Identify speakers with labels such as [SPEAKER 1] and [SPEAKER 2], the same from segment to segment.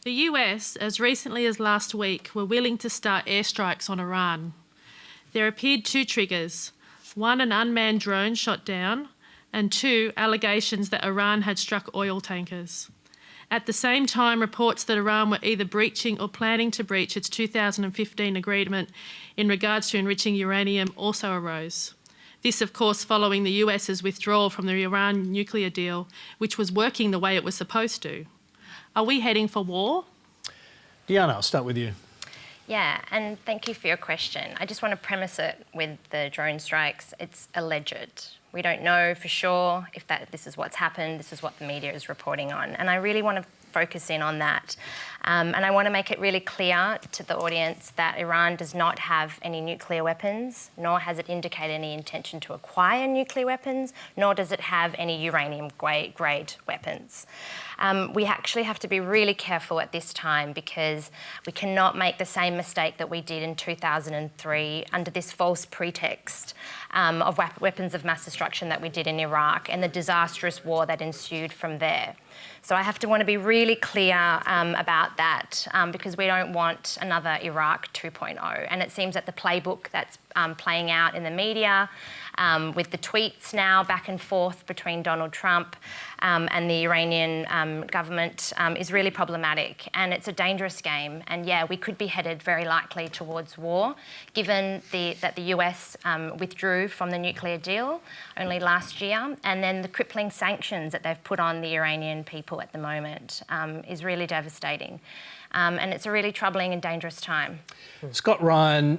[SPEAKER 1] The US, as recently as last week, were willing to start airstrikes on Iran. There appeared two triggers: one, an unmanned drone shot down, and two, allegations that Iran had struck oil tankers. At the same time, reports that Iran were either breaching or planning to breach its 2015 agreement in regards to enriching uranium also arose. This, of course, following the US's withdrawal from the Iran nuclear deal, which was working the way it was supposed to. Are we heading for war?
[SPEAKER 2] Diana, I'll start with you.
[SPEAKER 3] Yeah, and thank you for your question. I just want to premise it with the drone strikes. It's alleged. We don't know for sure if this is what's happened, this is what the media is reporting on. And I really want to focus in on that. And I want to make it really clear to the audience that Iran does not have any nuclear weapons, nor has it indicated any intention to acquire nuclear weapons, nor does it have any uranium-grade weapons. We actually have to be really careful at this time because we cannot make the same mistake that we did in 2003 under this false pretext of weapons of mass destruction that we did in Iraq and the disastrous war that ensued from there. So I want to be really clear about that because we don't want another Iraq 2.0. And it seems that the playbook that's playing out in the media with the tweets now back and forth between Donald Trump and the Iranian government is really problematic, and it's a dangerous game. And yeah, we could be headed very likely towards war, given that the US withdrew from the nuclear deal only last year, and then the crippling sanctions that they've put on the Iranian people at the moment is really devastating. And it's a really troubling and dangerous time.
[SPEAKER 2] Scott Ryan,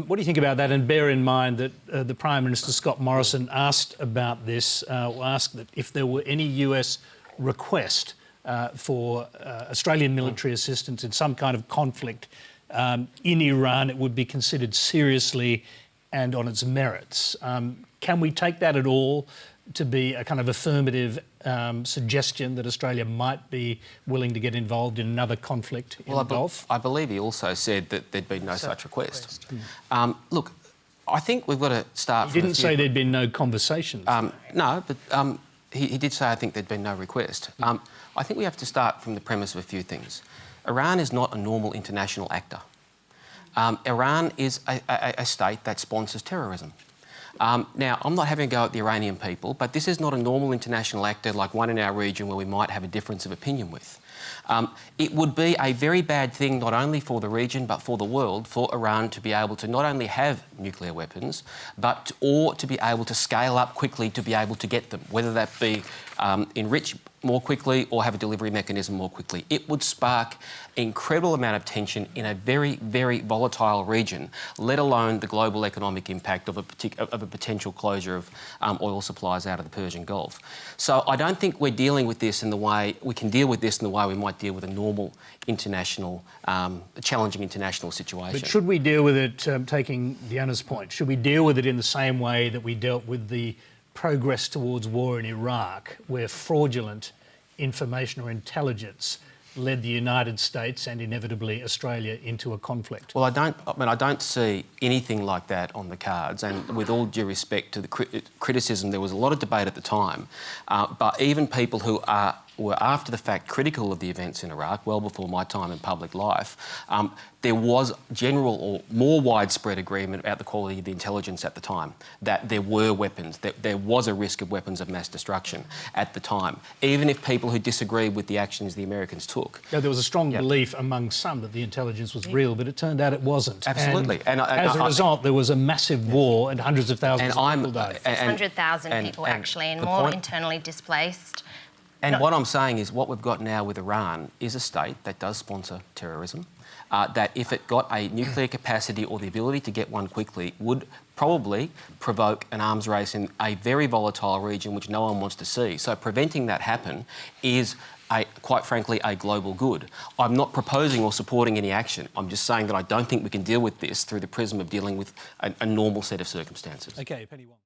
[SPEAKER 2] what do you think about that? And bear in mind that the Prime Minister, Scott Morrison, asked about this, asked that if there were any US request for Australian military assistance in some kind of conflict in Iran, it would be considered seriously and on its merits. Can we take that at all to be a kind of affirmative suggestion that Australia might be willing to get involved in another conflict in the Gulf?
[SPEAKER 4] I believe he also said that there'd been no such request. Look, I think we've got to start...
[SPEAKER 2] He didn't say there'd been no conversations.
[SPEAKER 4] No, but he did say, I think, there'd been no request. I think we have to start from the premise of a few things. Iran is not a normal international actor. Iran is a state that sponsors terrorism. Now, I'm not having a go at the Iranian people, but this is not a normal international actor like one in our region where we might have a difference of opinion with. It would be a very bad thing not only for the region but for the world for Iran to be able to not only have nuclear weapons but to be able to scale up quickly to be able to get them, whether that be enrich more quickly or have a delivery mechanism more quickly. It would spark an incredible amount of tension in a very, very volatile region, let alone the global economic impact of a potential closure of oil supplies out of the Persian Gulf. So I don't think we're dealing with this in the way we can deal with this in the way we might deal with a normal international, challenging international situation.
[SPEAKER 2] But should we deal with it, taking Diana's point, should we deal with it in the same way that we dealt with the progress towards war in Iraq, where fraudulent information or intelligence led the United States and inevitably Australia into a conflict?
[SPEAKER 4] Well, I don't see anything like that on the cards. And with all due respect to the criticism, there was a lot of debate at the time. But even people who were after the fact critical of the events in Iraq, well before my time in public life, there was general or more widespread agreement about the quality of the intelligence at the time, that there were weapons, that there was a risk of weapons of mass destruction at the time, even if people who disagreed with the actions the Americans took.
[SPEAKER 2] Yeah, there was a strong belief among some that the intelligence was real, but it turned out it wasn't.
[SPEAKER 4] Absolutely.
[SPEAKER 2] And as a result, there was a massive war and hundreds of thousands of people died.
[SPEAKER 3] 600,000 people actually, and more internally displaced.
[SPEAKER 4] And what I'm saying is what we've got now with Iran is a state that does sponsor terrorism, that if it got a nuclear capacity or the ability to get one quickly would probably provoke an arms race in a very volatile region which no one wants to see. So preventing that happen is, quite frankly, a global good. I'm not proposing or supporting any action. I'm just saying that I don't think we can deal with this through the prism of dealing with a normal set of circumstances.
[SPEAKER 2] OK, Penny Wong.